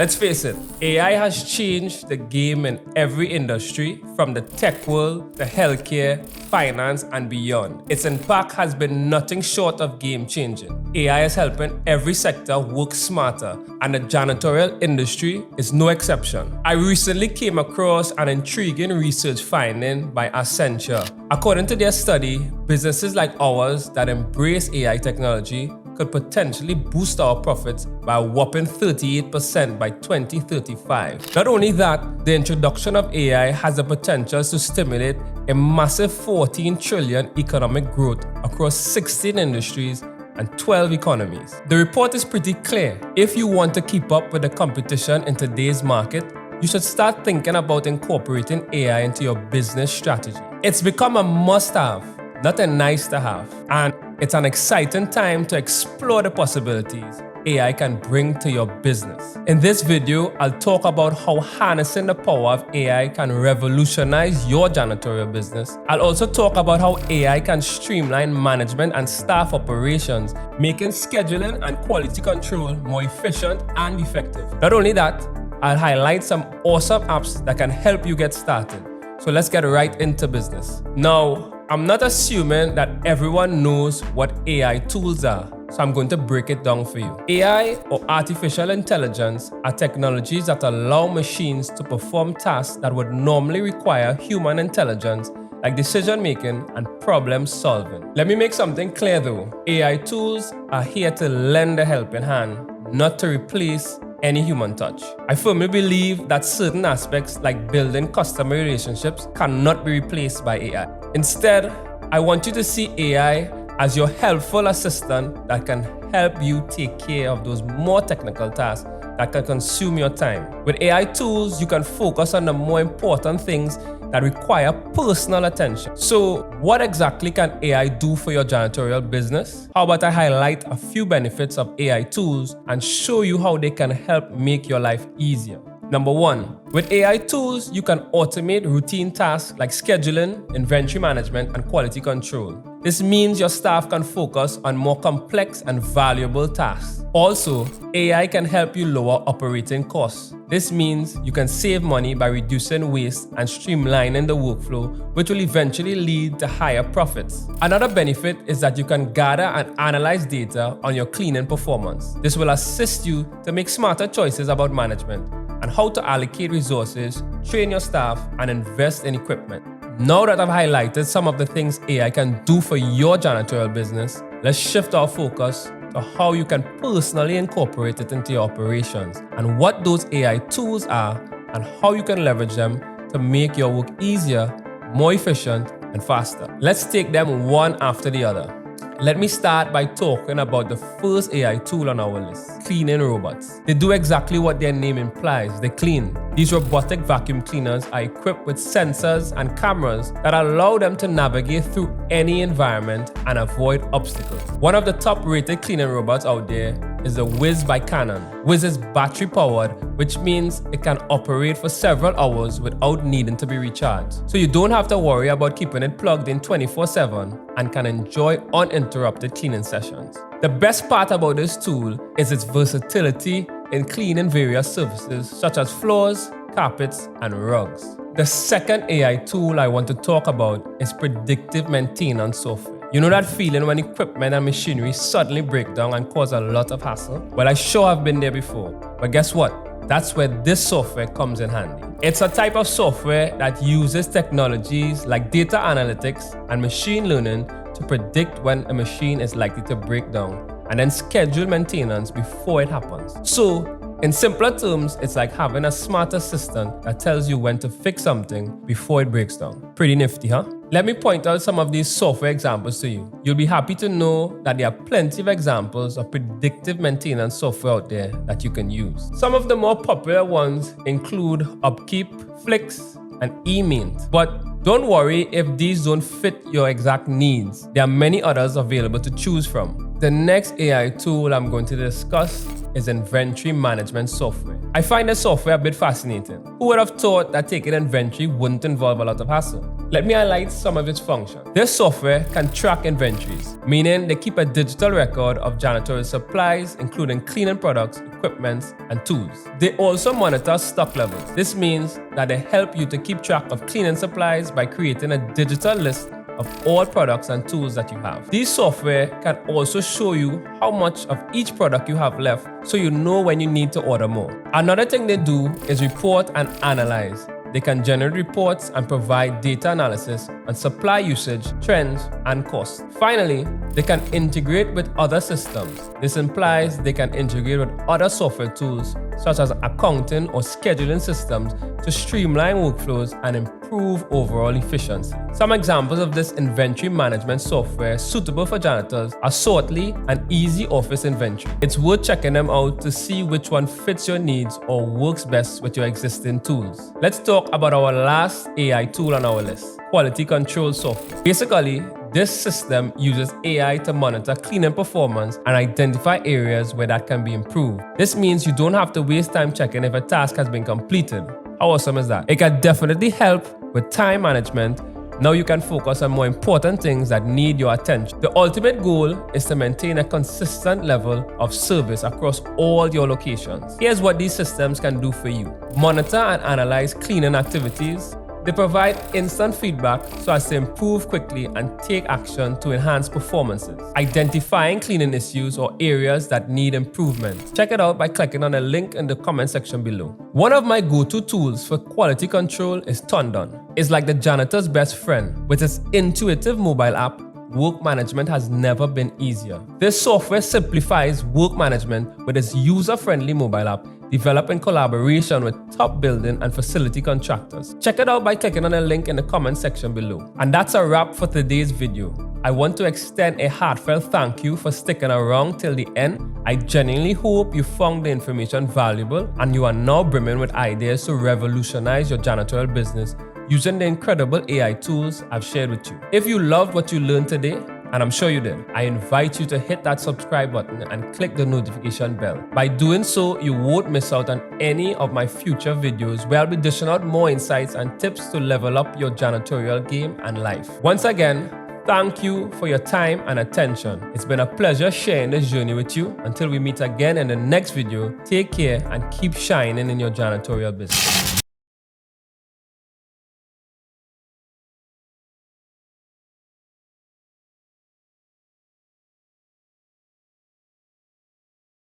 Let's face it, AI has changed the game in every industry, from the tech world to healthcare, finance, and beyond. Its impact has been nothing short of game-changing. AI is helping every sector work smarter, and the janitorial industry is no exception. I recently came across an intriguing research finding by Accenture. According to their study, businesses like ours that embrace AI technology could potentially boost our profits by a whopping 38% by 2035. Not only that, the introduction of AI has the potential to stimulate a massive 14 trillion economic growth across 16 industries and 12 economies. The report is pretty clear. If you want to keep up with the competition in today's market, you should start thinking about incorporating AI into your business strategy. It's become a must-have, not a nice-to-have, and it's an exciting time to explore the possibilities AI can bring to your business. In this video, I'll talk about how harnessing the power of AI can revolutionize your janitorial business. I'll also talk about how AI can streamline management and staff operations, making scheduling and quality control more efficient and effective. Not only that, I'll highlight some awesome apps that can help you get started. So let's get right into business. Now, I'm not assuming that everyone knows what AI tools are, so I'm going to break it down for you. AI, or artificial intelligence, are technologies that allow machines to perform tasks that would normally require human intelligence, like decision making and problem solving. Let me make something clear though. AI tools are here to lend a helping hand, not to replace any human touch. I firmly believe that certain aspects like building customer relationships cannot be replaced by AI. Instead, I want you to see AI as your helpful assistant that can help you take care of those more technical tasks that can consume your time. With AI tools, you can focus on the more important things that require personal attention. So, what exactly can AI do for your janitorial business? How about I highlight a few benefits of AI tools and show you how they can help make your life easier. Number one, with AI tools, you can automate routine tasks like scheduling, inventory management, and quality control. This means your staff can focus on more complex and valuable tasks. Also, AI can help you lower operating costs. This means you can save money by reducing waste and streamlining the workflow, which will eventually lead to higher profits. Another benefit is that you can gather and analyze data on your cleaning performance. This will assist you to make smarter choices about management and how to allocate resources, train your staff, and invest in equipment. Now that I've highlighted some of the things AI can do for your janitorial business, let's shift our focus to how you can personally incorporate it into your operations and what those AI tools are and how you can leverage them to make your work easier, more efficient, and faster. Let's take them one after the other. Let me start by talking about the first AI tool on our list, cleaning robots. They do exactly what their name implies, they clean. These robotic vacuum cleaners are equipped with sensors and cameras that allow them to navigate through any environment and avoid obstacles. One of the top-rated cleaning robots out there is the Whiz by Canon. Whiz is battery-powered, which means it can operate for several hours without needing to be recharged. So you don't have to worry about keeping it plugged in 24/7 and can enjoy uninterrupted cleaning sessions. The best part about this tool is its versatility in cleaning various surfaces such as floors, carpets, and rugs. The second AI tool I want to talk about is predictive maintenance software. You know that feeling when equipment and machinery suddenly break down and cause a lot of hassle? Well, I sure have been there before. But guess what? That's where this software comes in handy. It's a type of software that uses technologies like data analytics and machine learning to predict when a machine is likely to break down and then schedule maintenance before it happens. So, in simpler terms, it's like having a smart assistant that tells you when to fix something before it breaks down. Pretty nifty, huh? Let me point out some of these software examples to you. You'll be happy to know that there are plenty of examples of predictive maintenance software out there that you can use. Some of the more popular ones include Upkeep, Flix, and eMaint. But don't worry if these don't fit your exact needs. There are many others available to choose from. The next AI tool I'm going to discuss is inventory management software. I find this software a bit fascinating. Who would have thought that taking inventory wouldn't involve a lot of hassle? Let me highlight some of its functions. This software can track inventories, meaning they keep a digital record of janitorial supplies, including cleaning products, equipment, and tools. They also monitor stock levels. This means that they help you to keep track of cleaning supplies by creating a digital list of all products and tools that you have. These software can also show you how much of each product you have left, so you know when you need to order more. Another thing they do is report and analyze. They can generate reports and provide data analysis on supply usage, trends, and costs. Finally, they can integrate with other systems. This implies they can integrate with other software tools such as accounting or scheduling systems to streamline workflows and improve overall efficiency. Some examples of this inventory management software suitable for janitors are Sortly and Easy Office Inventory. It's worth checking them out to see which one fits your needs or works best with your existing tools. Let's talk about our last AI tool on our list, quality control software. Basically, this system uses AI to monitor cleaning performance and identify areas where that can be improved. This means you don't have to waste time checking if a task has been completed. How awesome is that? It can definitely help with time management. Now you can focus on more important things that need your attention. The ultimate goal is to maintain a consistent level of service across all your locations. Here's what these systems can do for you. Monitor and analyze cleaning activities. They provide instant feedback so as to improve quickly and take action to enhance performances. Identifying cleaning issues or areas that need improvement. Check it out by clicking on the link in the comment section below. One of my go-to tools for quality control is Tundon. It's like the janitor's best friend. With its intuitive mobile app, work management has never been easier. This software simplifies work management with its user-friendly mobile app, developed in collaboration with top building and facility contractors. Check it out by clicking on the link in the comment section below. And that's a wrap for today's video. I want to extend a heartfelt thank you for sticking around till the end. I genuinely hope you found the information valuable and you are now brimming with ideas to revolutionize your janitorial business using the incredible AI tools I've shared with you. If you loved what you learned today, and I'm sure you did, I invite you to hit that subscribe button and click the notification bell. By doing so, you won't miss out on any of my future videos where I'll be dishing out more insights and tips to level up your janitorial game and life. Once again, thank you for your time and attention. It's been a pleasure sharing this journey with you. Until we meet again in the next video, take care and keep shining in your janitorial business.